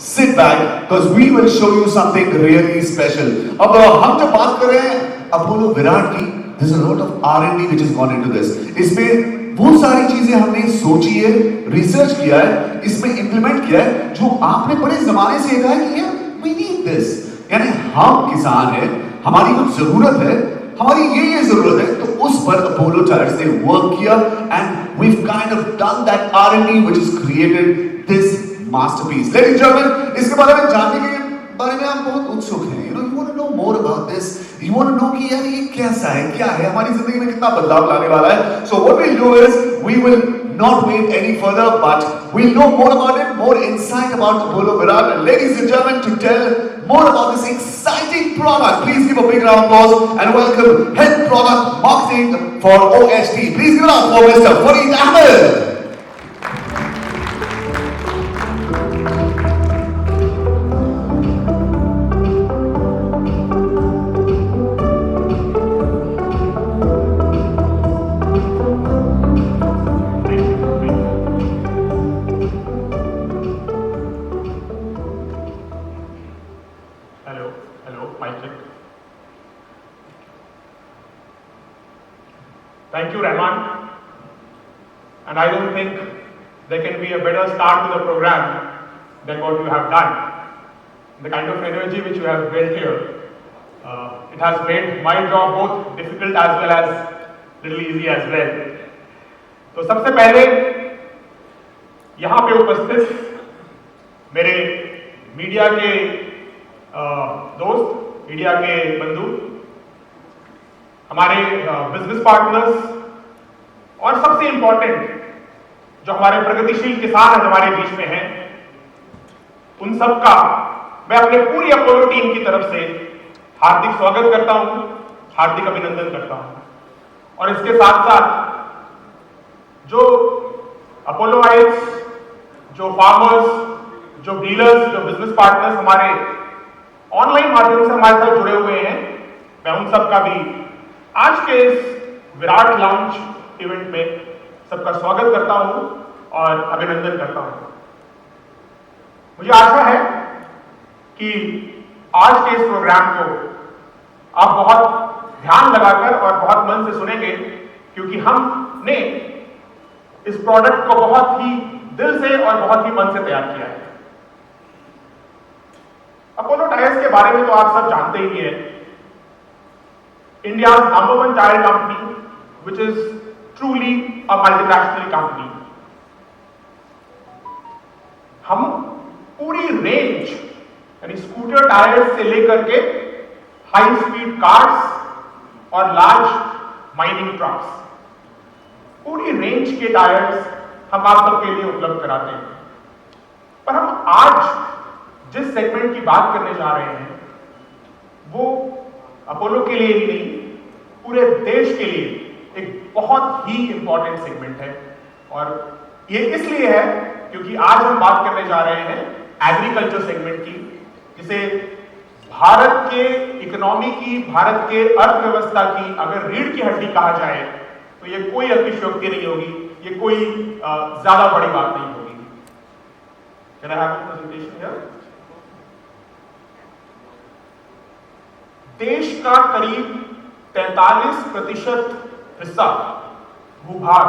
sit back because we will show you something really special. अब हम जब बात कर रहे हैं अपोलो विराट की, there's a lot of R&D which has gone into this. इसमें बहुत सारी चीजें हमने सोची है, रिसर्च किया है, इसमें इंप्लीमेंट किया है, जो आपने बड़े जमाने से देखा है कि यार we need this. यानी हम किसान हैं, हमारी कुछ जरूरत है, हमारी ये जरूरत है, तो उस पर अपोलो टायर्स ने वर्क किया and we've kind of done that R&D which has created this masterpiece. Ladies and gentlemen, इसके बारे में जानने के बारे में आप बहुत उत्सुक हैं. You want to know more about this. You want to know कि यार ये कैसा है, क्या है, हमारी जिंदगी में कितना बदलाव लाने वाला है. So what we'll do is we will not wait any further, but we'll know more about it, more insight about Apollo Virat. And ladies and gentlemen, to tell more about this exciting product, please give a big round of applause and welcome Head Product Marketing for OST. Please give it up for Mr. Fareed Ahmed. Thank you, Rahman. And I don't think there can be a better start to the program than what you have done. The kind of energy which you have built here, it has made my job both difficult as well as little easy as well. तो सबसे पहले यहाँ पे उपस्थित मेरे media के दोस्त, media के बंधु, हमारे बिजनेस पार्टनर्स और सबसे इंपॉर्टेंट जो हमारे प्रगतिशील किसान हमारे बीच में हैं, उन सब का मैं अपने पूरी अपोलो टीम की तरफ से हार्दिक स्वागत करता हूं, हार्दिक अभिनंदन करता हूं। और इसके साथ साथ जो अपोलोइट्स, जो फार्मर्स, जो डीलर्स, जो बिजनेस पार्टनर्स हमारे ऑनलाइन माध्यम से हमारे साथ जुड़े हुए हैं, मैं उन सब का भी आज के इस विराट लॉन्च इवेंट में सबका स्वागत करता हूं और अभिनंदन करता हूं। मुझे आशा है कि आज के इस प्रोग्राम को आप बहुत ध्यान लगाकर और बहुत मन से सुनेंगे, क्योंकि हमने इस प्रोडक्ट को बहुत ही दिल से और बहुत ही मन से तैयार किया है। अपोलो टायर्स के बारे में तो आप सब जानते ही हैं। India's #1 tire company, which is truly a multinational company. हम पूरी रेंज यानी स्कूटर टायर्स से लेकर के हाई स्पीड कार्स और लार्ज माइनिंग ट्रक्स, पूरी रेंज के टायर्स हम आप सबके लिए उपलब्ध कराते हैं। पर हम आज जिस सेगमेंट की बात करने जा रहे हैं वो अपोलो के लिए ही नहीं, पूरे देश के लिए एक बहुत ही इंपॉर्टेंट सेगमेंट है। और ये इसलिए है क्योंकि आज हम बात करने जा रहे हैं एग्रीकल्चर सेगमेंट की, जिसे भारत के इकोनॉमी की, भारत के अर्थव्यवस्था की अगर रीढ़ की हड्डी कहा जाए तो ये कोई अतिशयोक्ति नहीं होगी, ये कोई ज्यादा बड़ी बात नहीं होगी। Can I have a presentation here? देश का करीब 43% हिस्सा भूभाग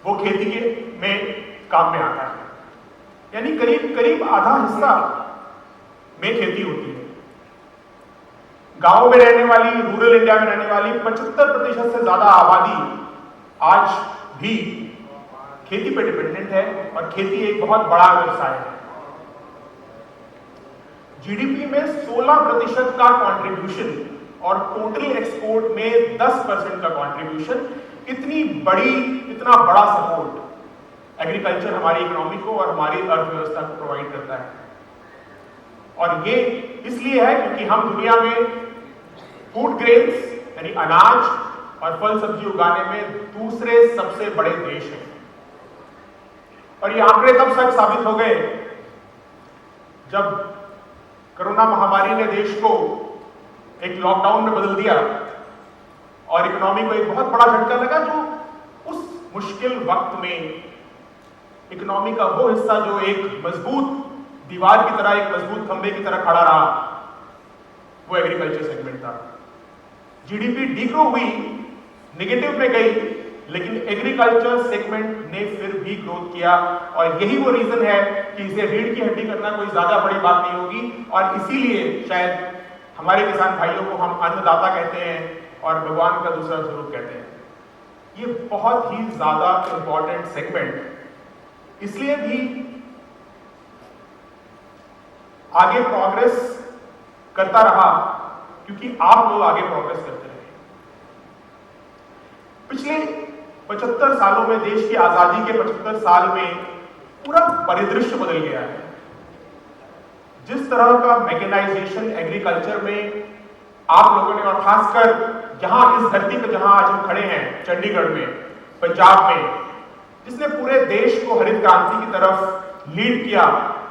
वो खेती के में काम में आता है, यानी करीब आधा हिस्सा में खेती होती है। गांव में रहने वाली, रूरल इंडिया में रहने वाली 75% से ज्यादा आबादी आज भी खेती पे डिपेंडेंट है और खेती एक बहुत बड़ा व्यवसाय है। जीडीपी में 16% का कंट्रीब्यूशन और टोटल एक्सपोर्ट में 10% का कंट्रीब्यूशन, इतना बड़ा सपोर्ट एग्रीकल्चर हमारी इकोनॉमी को और हमारी अर्थव्यवस्था को प्रोवाइड करता है। और ये इसलिए है क्योंकि हम दुनिया में फूड ग्रेन्स यानी अनाज और फल सब्जी उगाने में दूसरे सबसे बड़े देश हैं। और ये आंकड़े तब सच साबित हो गए जब कोरोना महामारी ने देश को एक लॉकडाउन में बदल दिया और इकोनॉमी को एक बहुत बड़ा झटका लगा, जो उस मुश्किल वक्त में इकोनॉमी का वो हिस्सा जो एक मजबूत दीवार की तरह, एक मजबूत खंभे की तरह खड़ा रहा, वो एग्रीकल्चर सेगमेंट था। जीडीपी डिग्रो हुई, नेगेटिव में गई, लेकिन एग्रीकल्चर सेगमेंट ने फिर भी ग्रोथ किया। और यही वो रीजन है कि इसे रीढ़ की हड्डी करना कोई ज्यादा बड़ी बात नहीं होगी, और इसीलिए शायद हमारे किसान भाइयों को हम अन्नदाता कहते हैं और भगवान का दूसरा स्वरूप कहते हैं। ये बहुत ही ज्यादा इंपॉर्टेंट सेगमेंट इसलिए भी आगे प्रोग्रेस करता रहा क्योंकि आप लोग आगे प्रोग्रेस करते रहे। पिछले 75 सालों में, देश की आजादी के 75 साल में पूरा परिदृश्य बदल गया है। जिस तरह का मैकेनाइजेशन एग्रीकल्चर में आप लोगों ने, और खासकर यहां इस धरती पर जहां आज हम खड़े हैं, चंडीगढ़ में, पंजाब में, जिसने पूरे देश को हरित क्रांति की तरफ लीड किया,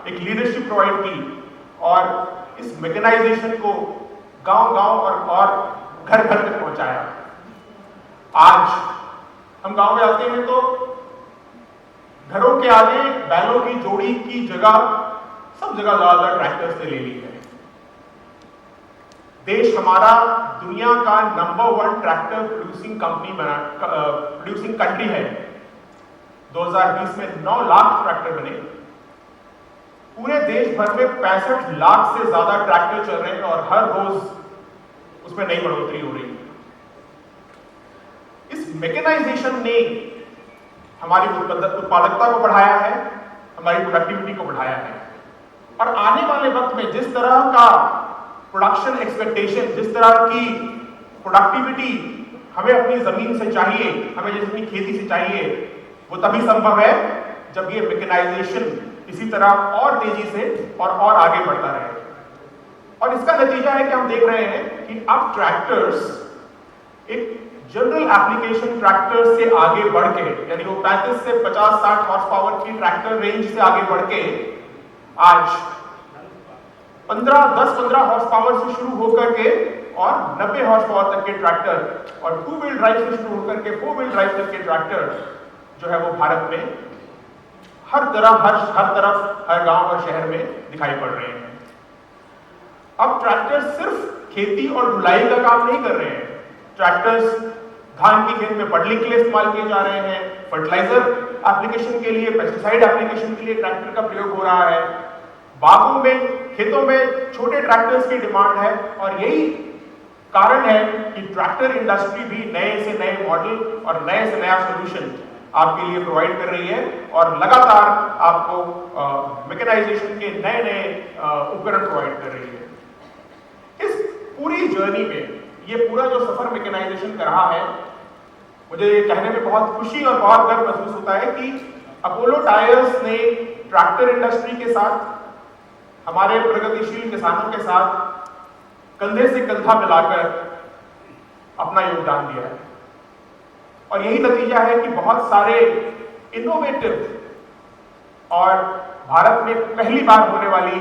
एक लीडरशिप प्रोवाइड की, और इस मैकेनाइजेशन को गांव-गांव और घर-घर तक पहुंचाया। आज हम गांव में आते हैं तो घरों के आगे बैलों की जोड़ी की जगह सब जगह ज्यादातर ट्रैक्टर्स ने ले ली है। देश हमारा दुनिया का नंबर 1 ट्रैक्टर प्रोड्यूसिंग कंट्री है। 2020 में 9 लाख ट्रैक्टर बने। पूरे देश भर में 65 लाख से ज्यादा ट्रैक्टर चल रहे हैं और हर रोज उसमें नई बढ़ोतरी हो रही है। इस मैकेनाइजेशन ने हमारी उत्पादकता को बढ़ाया है, हमारी प्रोडक्टिविटी को बढ़ाया है, और आने वाले वक्त में जिस तरह का प्रोडक्शन एक्सपेक्टेशन, जिस तरह की प्रोडक्टिविटी हमें अपनी जमीन से चाहिए, हमें जितनी खेती से चाहिए, वो तभी संभव है जब ये मैकेनाइजेशन इसी तरह और तेजी से और आगे बढ़ता रहे। और इसका नतीजा है कि हम देख रहे हैं कि अब ट्रैक्टर्स एक जनरल एप्लीकेशन ट्रैक्टर से आगे बढ़ के, यानी वो 35 से 50-60 हॉर्स पावर की ट्रैक्टर रेंज से आगे बढ़ के आज 10-15 हॉर्स पावर से शुरू होकर के और 90 हॉर्स पावर तक के ट्रैक्टर, और 2 व्हील ड्राइव से शुरू होकर के 4 व्हील ड्राइव तक के ट्रैक्टर जो है वो भारत में हर तरफ, हर गांव और शहर में दिखाई पड़ रहे हैं। अब ट्रैक्टर सिर्फ खेती और ढुलाई का काम नहीं कर रहे हैं। ट्रैक्टर्स धान की खेत में बडलिंग के लिए इस्तेमाल किए जा रहे हैं, फर्टिलाइजर एप्लीकेशन के लिए, पेस्टिसाइड एप्लीकेशन के लिए ट्रैक्टर का प्रयोग हो रहा है। बागों में, खेतों में छोटे ट्रैक्टर्स की डिमांड है, और यही कारण है कि ट्रैक्टर इंडस्ट्री भी नए से नए मॉडल और नए से नया सोल्यूशन आपके लिए प्रोवाइड कर रही है, और लगातार आपको मैकेनाइजेशन के नए नए उपकरण प्रोवाइड कर रही है। इस पूरी जर्नी में ये पूरा जो सफर मैकेनाइजेशन का रहा है, मुझे ये कहने में बहुत खुशी और बहुत गर्व महसूस होता है कि अपोलो टायर्स ने ट्रैक्टर इंडस्ट्री के साथ, हमारे प्रगतिशील किसानों के साथ कंधे से कंधा मिलाकर अपना योगदान दिया है। और यही नतीजा है कि बहुत सारे इनोवेटिव और भारत में पहली बार होने वाली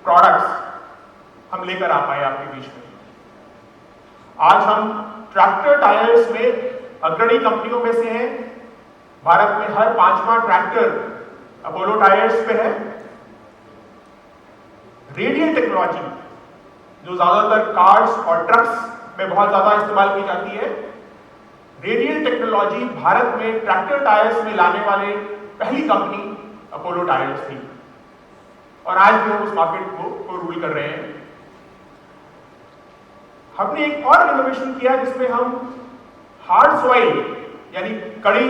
प्रोडक्ट्स हम लेकर आ पाए आपके बीच में। आज हम ट्रैक्टर टायर्स में अग्रणी कंपनियों में से हैं। भारत में हर 5वां ट्रैक्टर अपोलो टायर्स पे है। रेडियल टेक्नोलॉजी जो ज्यादातर कार्स और ट्रक्स में बहुत ज्यादा इस्तेमाल की जाती है, रेडियल टेक्नोलॉजी भारत में ट्रैक्टर टायर्स में लाने वाले पहली कंपनी अपोलो टायर्स थी, और आज भी हम उस मार्केट को रूल कर रहे हैं। हमने एक और इनोवेशन किया जिसमें हम हार्ड सॉइल यानी कड़ी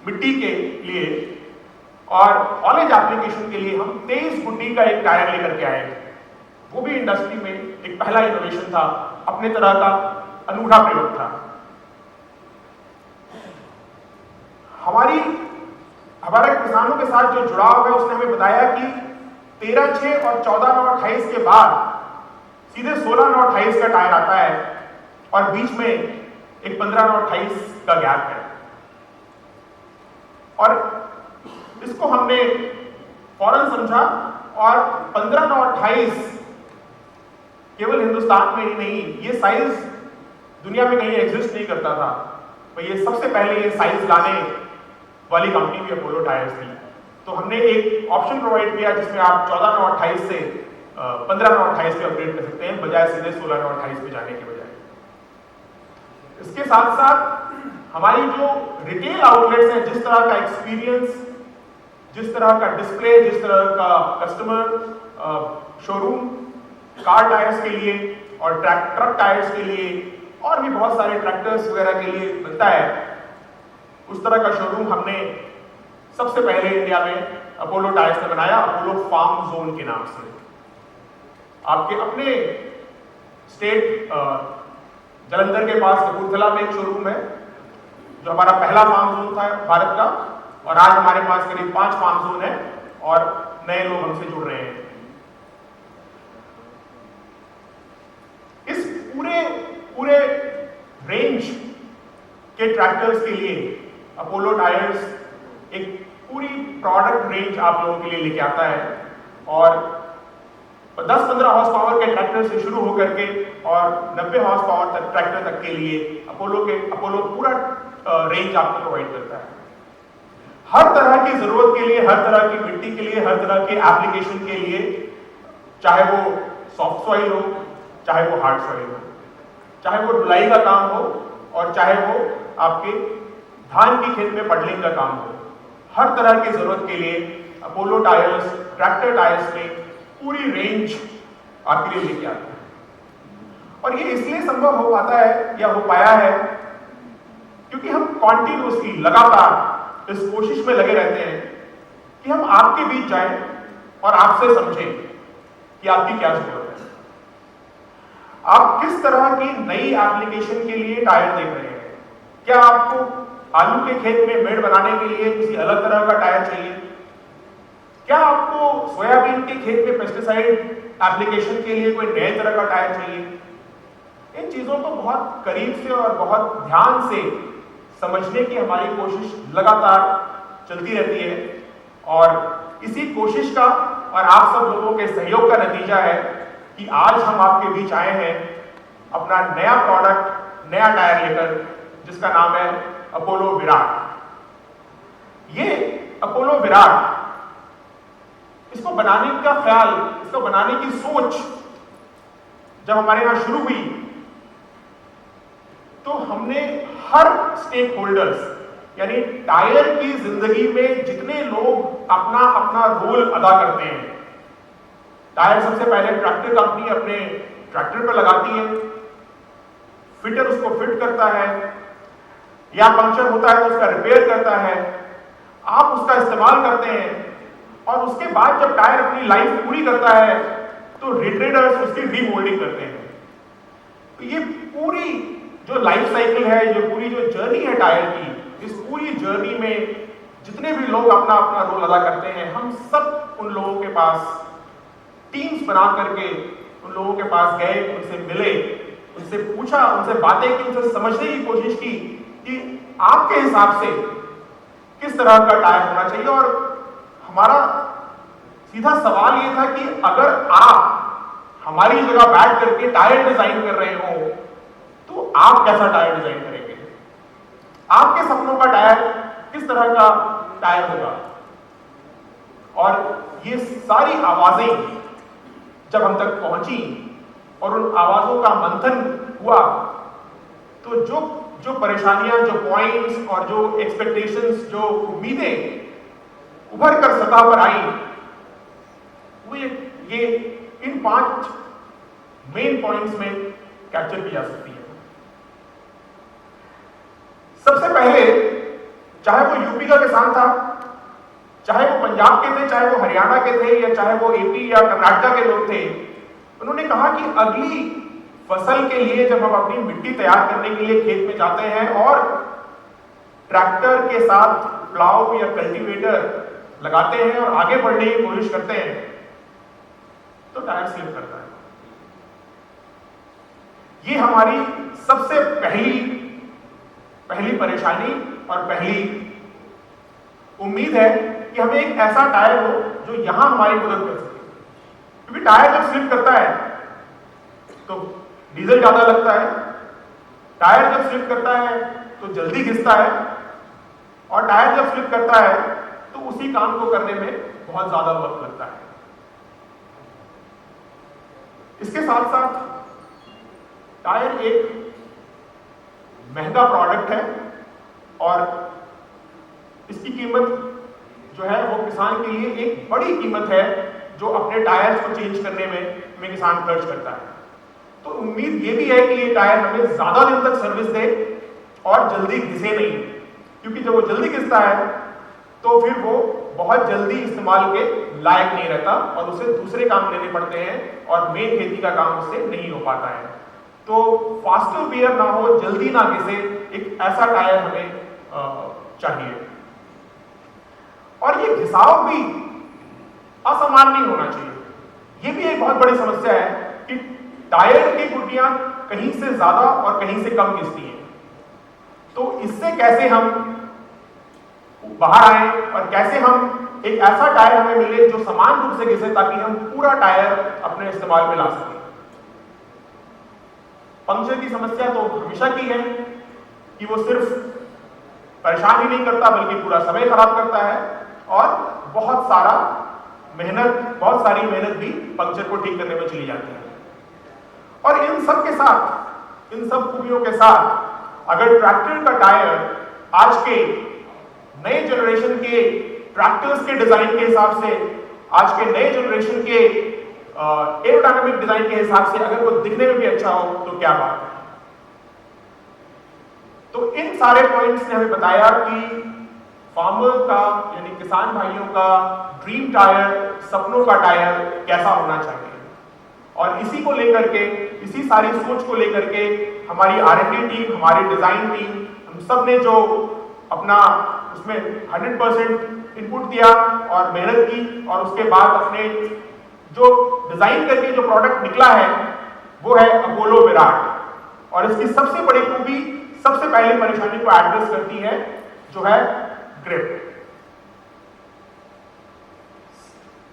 मिट्टी के लिए और ऑलेज एप्लीकेशन के लिए हम 23 गुड्डी का एक टायर लेकर के आए। वो भी इंडस्ट्री में एक पहला इनोवेशन था, अपने तरह का अनूठा प्रयोग था। हमारे किसानों के साथ जो जुड़ाव है उसने हमें बताया कि 13/6 और 14/9/28 के बाद सीधे 16/9/28 का टायर आता है, और बीच में एक 15/9/28 का गैप है। और इसको हमने फौरन समझा, और 15/9/28 केवल हिंदुस्तान में ही नहीं, ये साइज दुनिया में कहीं एग्जिस्ट नहीं करता था। तो ये सबसे पहले ये साइज लाने वाली कंपनी भी अपोलो टायर्स थी। तो हमने एक ऑप्शन प्रोवाइड किया जिसमें आप 14/9/28 से 15/9/28 पे अपडेट कर सकते हैं, बजाय सीधे 16/9/28 पे जाने के बजाय। इसके साथ साथ हमारी जो रिटेल आउटलेट्स हैं, जिस तरह का एक्सपीरियंस, जिस तरह का डिस्प्ले, जिस तरह का कस्टमर शोरूम कार टायर्स के लिए और ट्रक टायर्स के लिए और भी बहुत सारे ट्रैक्टर्स वगैरह के लिए मिलता है, उस तरह का शोरूम हमने सबसे पहले इंडिया में अपोलो टायर्स ने बनाया, अपोलो फार्म जोन के नाम से। आपके अपने स्टेट जलंधर के पास कपूरथला में एक शोरूम है, जो हमारा पहला फार्म जोन था भारत का, और आज हमारे पास करीब 5 फार्म जोन है और नए लोग हमसे जुड़ रहे हैं। इस पूरे रेंज के ट्रैक्टर्स के लिए अपोलो टायर्स एक पूरी प्रोडक्ट रेंज आप लोगों के लिए लेके आता है, और 10-15 हॉर्स पावर के ट्रैक्टर से शुरू होकर के और 90 हॉर्स पावर तक ट्रैक्टर तक के लिए अपोलो पूरा रेंज आपको प्रोवाइड करता है। हर तरह की जरूरत के लिए, हर तरह की मिट्टी के लिए, हर तरह के एप्लीकेशन के लिए, चाहे वो सॉफ्ट सॉइल हो, चाहे वो हार्ड सॉइल हो, चाहे वो ढुलाई का काम हो और चाहे वो आपके धान की खेत में पडलिंग का काम हो, हर तरह की जरूरत के लिए अपोलो टायर्स, ट्रैक्टर टायर्स में पूरी रेंज आपके लिए लेके आते हैं। और ये इसलिए संभव हो पाता है या हो पाया है क्योंकि हम कॉन्टिन्यूसली, लगातार इस कोशिश में लगे रहते हैं कि हम आपके बीच जाएं और आपसे समझें कि आपकी क्या जरूरत है, आप किस तरह की नई एप्लीकेशन के लिए टायर देख रहे हैं। क्या आपको आलू के खेत में मेड़ बनाने के लिए किसी अलग तरह का टायर चाहिए? क्या आपको सोयाबीन के खेत में पेस्टिसाइड एप्लीकेशन के लिए कोई नए तरह का टायर चाहिए? इन चीजों को बहुत करीब से और बहुत ध्यान से समझने की हमारी कोशिश लगातार चलती रहती है, और इसी कोशिश का और आप सब लोगों के सहयोग का नतीजा है कि आज हम आपके बीच आए हैं अपना नया प्रोडक्ट, नया टायर लेकर, जिसका नाम है अपोलो विराट। ये अपोलो विराट, इसको बनाने का ख्याल, इसको बनाने की सोच जब हमारे यहां शुरू हुई तो हमने हर स्टेक होल्डर्स, यानी टायर की जिंदगी में जितने लोग अपना अपना रोल अदा करते हैं। टायर सबसे पहले ट्रैक्टर कंपनी अपने ट्रैक्टर पर लगाती है, फिटर उसको फिट करता है, या पंक्चर होता है तो उसका रिपेयर करता है, आप उसका इस्तेमाल करते हैं, और उसके बाद जब टायर अपनी लाइफ पूरी करता है तो रिट्रेडर्स उसकी रीमोल्डिंग करते हैं। तो ये पूरी जो लाइफ साइकिल है, जो पूरी जो जर्नी है टायर की, इस पूरी जर्नी में जितने भी लोग अपना अपना रोल अदा करते हैं, हम सब उन लोगों के पास टीम्स बना करके उन लोगों के पास गए, उनसे मिले, उनसे पूछा, उनसे बातें की, उनसे समझने की कोशिश की कि आपके हिसाब से किस तरह का टायर होना चाहिए। और हमारा सीधा सवाल यह था कि अगर आप हमारी जगह बैठ करके टायर डिजाइन कर रहे हो तो आप कैसा टायर डिजाइन करेंगे, आपके सपनों का टायर किस तरह का टायर होगा। और ये सारी आवाजें जब हम तक पहुंची और उन आवाजों का मंथन हुआ तो जो परेशानियां, जो पॉइंट्स और जो एक्सपेक्टेशंस, जो उम्मीदें उभर कर सतह पर आई, वो ये इन 5 मेन पॉइंट्स में कैप्चर की जा सकती है। सबसे पहले, चाहे वो यूपी का किसान था, चाहे वो पंजाब के थे, चाहे वो हरियाणा के थे, या चाहे वो एपी या कर्नाटक के लोग थे, उन्होंने कहा कि अगली फसल के लिए जब हम अपनी मिट्टी तैयार करने के लिए खेत में जाते हैं और ट्रैक्टर के साथ प्लाव या कल्टीवेटर लगाते हैं और आगे बढ़ने की कोशिश करते हैं तो टायर स्लिप करता है। ये हमारी सबसे पहली परेशानी और पहली उम्मीद है कि हमें एक ऐसा टायर हो जो यहां हमारी मदद कर सके, क्योंकि टायर जब स्लिप करता है तो डीजल ज्यादा लगता है, टायर जब स्लिप करता है तो जल्दी घिसता है, और टायर जब स्लिप करता है तो उसी काम को करने में बहुत ज्यादा वक्त लगता है। इसके साथ साथ टायर एक महंगा प्रोडक्ट है और इसकी कीमत जो है वो किसान के लिए एक बड़ी कीमत है जो अपने टायर्स को चेंज करने में किसान खर्च करता है। तो उम्मीद ये भी है कि ये टायर हमें ज्यादा दिन तक सर्विस दे और जल्दी घिसे नहीं, क्योंकि जब वो जल्दी घिसता है तो फिर वो बहुत जल्दी इस्तेमाल के लायक नहीं रहता और उसे दूसरे काम लेने पड़ते हैं और मेन खेती का काम उससे नहीं हो पाता है। तो फास्टर वेयर ना हो, जल्दी ना घिसे, एक ऐसा टायर हमें चाहिए। और ये घिसाव भी असमान नहीं होना चाहिए। ये भी एक बहुत बड़ी समस्या है कि टायर की गुटियां कहीं से ज्यादा और कहीं से कम घिसती हैं। तो इससे कैसे हम बाहर आए और कैसे हम एक ऐसा टायर हमें मिले जो समान रूप से घिसे, ताकि हम पूरा टायर अपने इस्तेमाल में ला सकें। पंक्चर की समस्या तो हमेशा की है कि वो सिर्फ परेशान ही नहीं करता बल्कि पूरा समय खराब करता है और बहुत सारी मेहनत भी पंक्चर को ठीक करने में चली जाती है। और इन सब के साथ, इन सब खूबियों के साथ अगर ट्रैक्टर का टायर आज के नए जनरेशन के ट्रैक्टर्स के डिजाइन के हिसाब से, आज के नए जनरेशन के एरोडायनामिक डिजाइन के हिसाब से अगर वो दिखने में भी अच्छा हो तो क्या बात है। तो इन सारे पॉइंट्स ने हमें बताया कि फार्मर का यानी किसान भाइयों का ड्रीम टायर, सपनों का टायर कैसा होना चाहिए। और इसी को लेकर के, इसी सारी सोच को लेकर के हमारी R&D टीम, हमारी डिजाइन टीम, हम सब ने जो अपना उसमें 100% इनपुट दिया और मेहनत की और उसके बाद अपने जो डिजाइन करके जो प्रोडक्ट निकला है वो है अपोलो विराट। और इसकी सबसे बड़ी खूबी, सबसे पहली परेशानी को एड्रेस करती है जो है ग्रिप।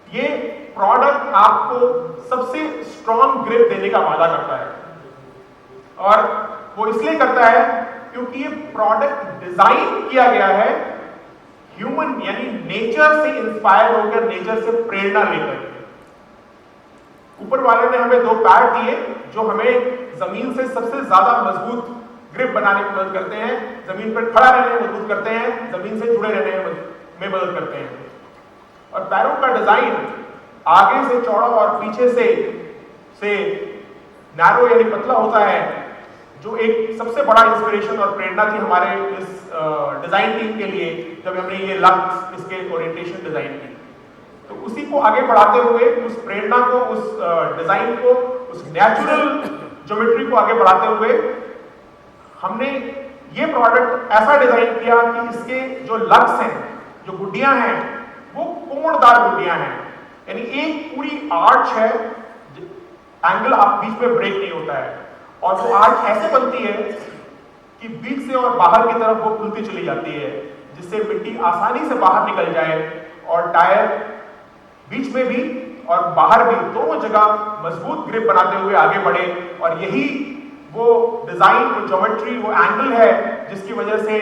ये प्रोडक्ट आपको सबसे स्ट्रॉन्ग ग्रिप देने का वादा करता है और वो इसलिए करता है क्योंकि ये प्रोडक्ट डिजाइन किया गया है ह्यूमन यानी नेचर से इंस्पायर होकर, नेचर से प्रेरणा लेकर। ऊपर वाले ने हमें 2 पैड दिए जो हमें जमीन से सबसे ज्यादा मजबूत ग्रिप बनाने में मदद करते हैं, जमीन पर खड़ा रहने में मदद करते हैं, जमीन से जुड़े रहने में मदद करते हैं। और पैरों का डिजाइन आगे से चौड़ा और पीछे से नैरो यानी पतला होता है, जो एक सबसे बड़ा इंस्पिरेशन और प्रेरणा थी हमारे इस डिजाइन टीम के लिए जब हमने ये लक्स इसके ओरिएंटेशन डिजाइन की। तो उसी को आगे बढ़ाते हुए, उस प्रेरणा को, उस डिजाइन को, उस नेचुरल ज्योमेट्री को आगे बढ़ाते हुए हमने ये प्रोडक्ट ऐसा डिजाइन किया कि इसके जो लक्स हैं, जो गुड्डियां हैं, वो कोणदार गुड्डियां हैं। यानी एक पूरी आर्च है, एंगल आप बीच में ब्रेक नहीं होता है और वो आर्च ऐसे बनती है कि बीच से और बाहर की तरफ वो खुलती चली जाती है, जिससे मिट्टी आसानी से बाहर निकल जाए और टायर बीच में भी और बाहर भी दोनों जगह मजबूत ग्रिप बनाते हुए आगे बढ़े। और यही वो डिजाइन, वो ज्योमेट्री, वो एंगल है जिसकी वजह से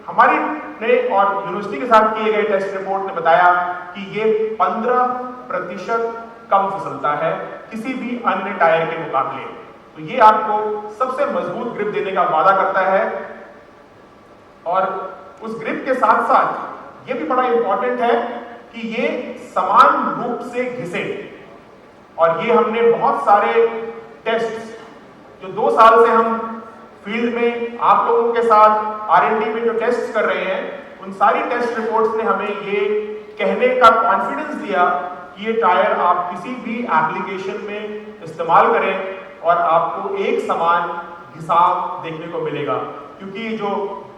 हमारी ने और यूनिवर्सिटी के साथ किए गए टेस्ट रिपोर्ट ने बताया कि ये 15% कम फिसलता है किसी भी अन्य टायर के मुकाबले। तो ये आपको सबसे मजबूत ग्रिप देने का वादा करता है। और उस ग्रिप के साथ साथ ये भी बड़ा इंपॉर्टेंट है कि ये समान रूप से घिसे। और ये हमने बहुत सारे टेस्ट जो 2 साल से हम फील्ड में आप लोगों के साथ R&D में जो टेस्ट कर रहे हैं, उन सारी टेस्ट रिपोर्ट्स ने हमें ये कहने का कॉन्फिडेंस दिया कि ये टायर आप किसी भी एप्लीकेशन में इस्तेमाल करें और आपको एक समान घिसाव देखने को मिलेगा, क्योंकि जो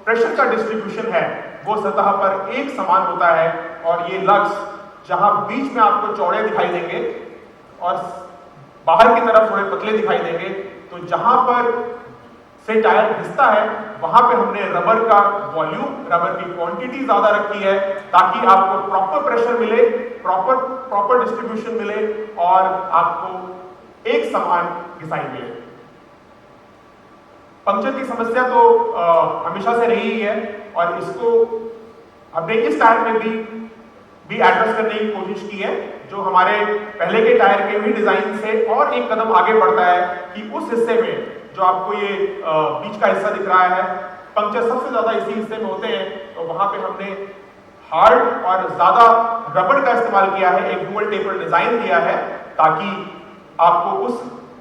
प्रेशर का डिस्ट्रीब्यूशन है वो सतह पर एक समान होता है। और ये लक्स जहां बीच में आपको चौड़े दिखाई देंगे और बाहर की तरफ थोड़े पतले दिखाई देंगे, तो जहां पर से टायर घिसता है वहां पे हमने रबर का वॉल्यूम, रबर की क्वांटिटी ज्यादा रखी है ताकि आपको प्रॉपर प्रेशर मिले, प्रॉपर डिस्ट्रीब्यूशन मिले और आपको एक समान घिसाई मिले। पंक्चर की समस्या तो हमेशा से रही है और इसको हमने इस टायर में भी भी एड्रेस करने की कोशिश की है, जो हमारे पहले के टायर के भी डिजाइन से और एक कदम आगे बढ़ता है कि उस हिस्से में जो आपको ये बीच का हिस्सा दिख रहा है, पंक्चर सबसे ज्यादा इसी हिस्से में होते हैं, तो वहां पे हमने हार्ड और ज्यादा रबड़ का इस्तेमाल किया है, एक डुअल टेपर डिजाइन दिया है ताकि आपको उस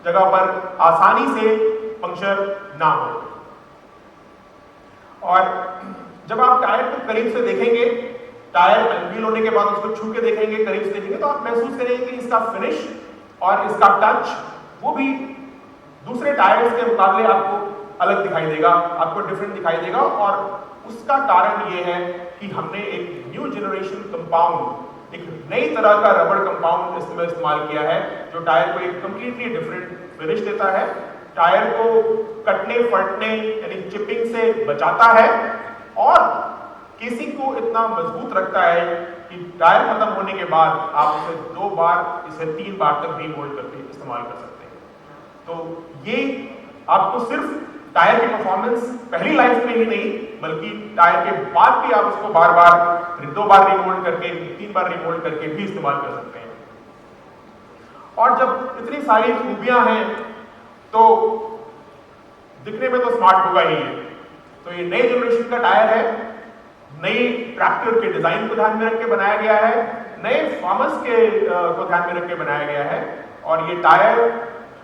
जगह पर आसानी से पंक्चर ना हो। और जब आप टायर को करीब से देखेंगे, टायर अनवील होने के बाद उसको छू के देखेंगे, करीब से देखेंगे, तो आप महसूस करेंगे कि इसका फिनिश और इसका टच वो भी दूसरे टायर्स के मुकाबले आपको अलग दिखाई देगा, आपको डिफरेंट दिखाई देगा। और उसका कारण ये है कि हमने एक न्यू जनरेशन कंपाउंड, एक नई तरह का रबड़ कंपाउंड इसमें इस्तेमाल किया है, जो टायर को एक कंप्लीटली डिफरेंट फिनिश देता है, टायर को कटने फटने यानी चिपिंग से बचाता है और केसिंग को इतना मजबूत रखता है कि टायर खत्म होने के बाद आप इसे 2 बार, इसे 3 बार तक रीमोल्ड करके इस्तेमाल कर सकते हैं। तो ये आपको सिर्फ टायर की परफॉर्मेंस पहली लाइफ में ही नहीं, बल्कि टायर के बाद भी आप उसको बार बार 2 बार रीमोल्ड करके, 3 बार रीमोल्ड करके भी इस्तेमाल कर सकते हैं। और जब इतनी सारी खूबियां हैं तो दिखने में तो स्मार्ट होगा ही है। तो ये नई जनरेशन का टायर है, नई ट्रैक्टर के डिजाइन को ध्यान में रख के बनाया गया है, नए फार्मर्स के को ध्यान में रख के बनाया गया है। और ये टायर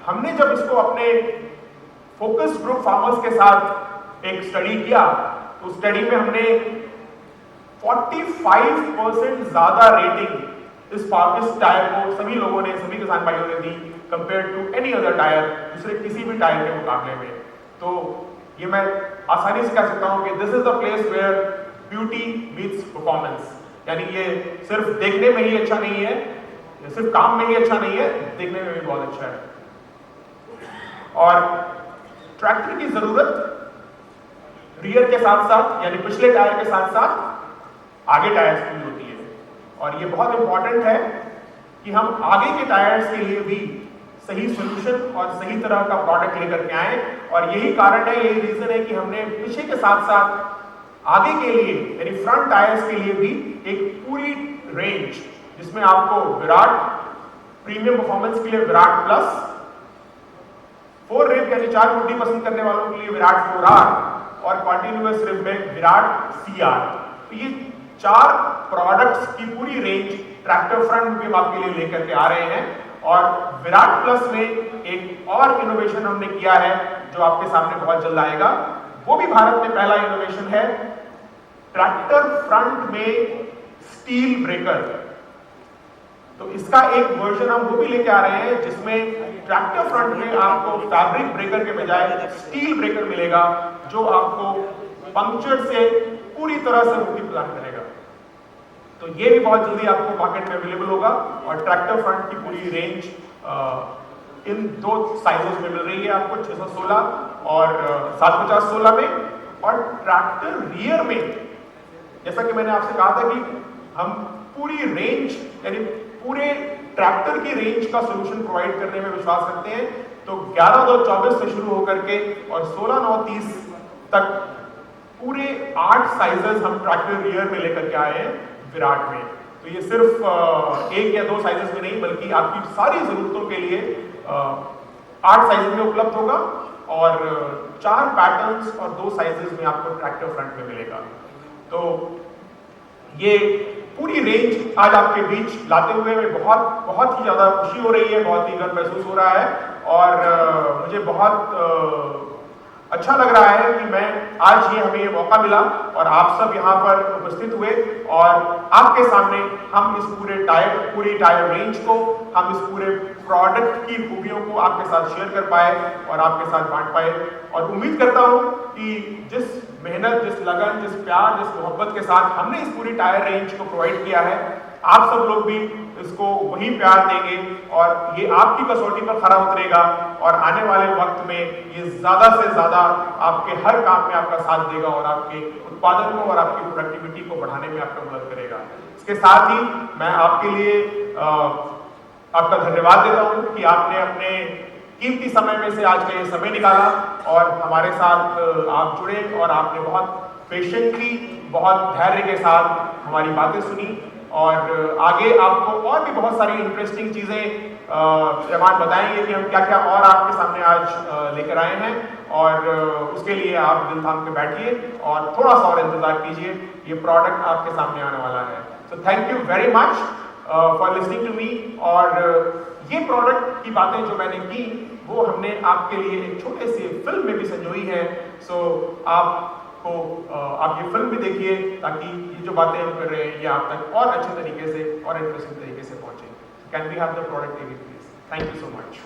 हमने जब इसको अपने फोकस ग्रुप फार्मर्स के साथ एक स्टडी किया, तो स्टडी में हमने 45% ज्यादा रेटिंग इस टायर को सभी लोगों ने, सभी किसान भाइयों ने the compare to any other tyre, दूसरे किसी भी टायर के मुकाबले में। तो ये मैं आसानी से कह सकता हूं कि this is the place where beauty meets performance. यानी ये सिर्फ देखने में ही अच्छा नहीं है, ये सिर्फ काम में ही अच्छा नहीं है, देखने में भी बहुत अच्छा है। और ट्रैक्टर की जरूरत रियर के साथ साथ, यानी पिछले टायर के साथ साथ आगे टायर्स की होती है। और ये बहुत इंपॉर्टेंट है कि हम आगे के टायर्स के लिए भी सही सोल्यूशन और सही तरह का प्रोडक्ट लेकर के आए। और यही कारण है, यही रीजन है कि हमने पीछे के साथ साथ आगे के लिए यानी फ्रंट टायर्स के लिए भी एक पूरी रेंज, जिसमें आपको विराट प्रीमियम परफॉर्मेंस के लिए विराट प्लस, 4 रिब यानी 4 मुट्ठी पसंद करने वालों के लिए विराट 4R और कॉन्टिन्यूअस रिब में विराट CR। तो ये 4 प्रोडक्ट्स की पूरी रेंज ट्रैक्टर फ्रंट में हम आपके लिए लेकर के आ रहे हैं। और विराट प्लस में एक और इनोवेशन हमने किया है जो आपके सामने बहुत जल्द आएगा, वो भी भारत में पहला इनोवेशन है, ट्रैक्टर फ्रंट में स्टील ब्रेकर। तो इसका एक वर्जन हम वो भी लेके आ रहे हैं जिसमें ट्रैक्टर फ्रंट में आपको फैब्रिक ब्रेकर के बजाय स्टील ब्रेकर मिलेगा, जो आपको पंक्चर से पूरी तरह से मुक्ति प्रदान करेगा। तो ये भी बहुत जल्दी आपको मार्केट में अवेलेबल होगा। और ट्रैक्टर फ्रंट की पूरी रेंज इन 2 साइजों में मिल रही है आपको, 616 और 750-16 में। और ट्रैक्टर रियर में, जैसा कि मैंने आपसे कहा था कि हम पूरी रेंज यानी पूरे ट्रैक्टर की रेंज का सोल्यूशन प्रोवाइड करने में विश्वास रखते हैं। तो 11/2/24 से शुरू होकर के और 16/9/30 तक पूरे 8 साइजेस हम ट्रैक्टर रियर में लेकर के आए हैं विराट में। तो ये सिर्फ 1 या 2 साइजेस में नहीं, बल्कि आपकी सारी जरूरतों के लिए 8 साइजेस में उपलब्ध होगा और 4 पैटर्न्स और 2 साइजेस में आपको ट्रैक्टर फ्रंट में मिलेगा। तो ये पूरी रेंज आज आपके बीच लाते हुए मैं बहुत ही ज्यादा खुशी हो रही है, बहुत ही गर्व महसूस हो रहा है। और मुझे बहुत अच्छा लग रहा है कि मैं आज हमें ये मौका मिला और आप सब यहाँ पर उपस्थित हुए और आपके सामने हम इस पूरी टायर रेंज को, हम इस पूरे प्रोडक्ट की खूबियों को आपके साथ शेयर कर पाए और आपके साथ बांट पाए। और उम्मीद करता हूँ कि जिस मेहनत, जिस लगन, जिस प्यार, जिस मोहब्बत के साथ हमने इस पूरी टायर रेंज को प्रोवाइड किया है, आप सब लोग भी इसको वही प्यार देंगे और ये आपकी कसौटी पर खरा उतरेगा और आने वाले वक्त में ये ज्यादा से ज्यादा आपके हर काम में आपका साथ देगा और आपके उत्पादन को और आपकी प्रोडक्टिविटी को बढ़ाने में आपका मदद करेगा। इसके साथ ही मैं आपके लिए आपका धन्यवाद देता हूँ कि आपने अपने कीमती समय में से आज का ये समय निकाला और हमारे साथ आप जुड़े और आपने बहुत पेशेंटली, बहुत धैर्य के साथ हमारी बातें सुनी और आगे आपको और भी बहुत सारी इंटरेस्टिंग चीज़ें रहमान बताएंगे कि हम क्या क्या और आपके सामने आज लेकर आए हैं, और उसके लिए आप दिल थाम के बैठिए और थोड़ा सा और इंतजार कीजिए, ये प्रोडक्ट आपके सामने आने वाला है। So thank you very much for listening to me. और ये प्रोडक्ट की बातें जो मैंने की वो हमने आपके लिए एक छोटे से फिल्म में भी संजोई है। सो आपको आप ये फिल्म भी देखिए ताकि ये जो बातें हम कर रहे हैं ये आप तक और अच्छे तरीके से और इंटरेस्टिंग तरीके से पहुंचे। Can we have the product TV please? Thank you so much.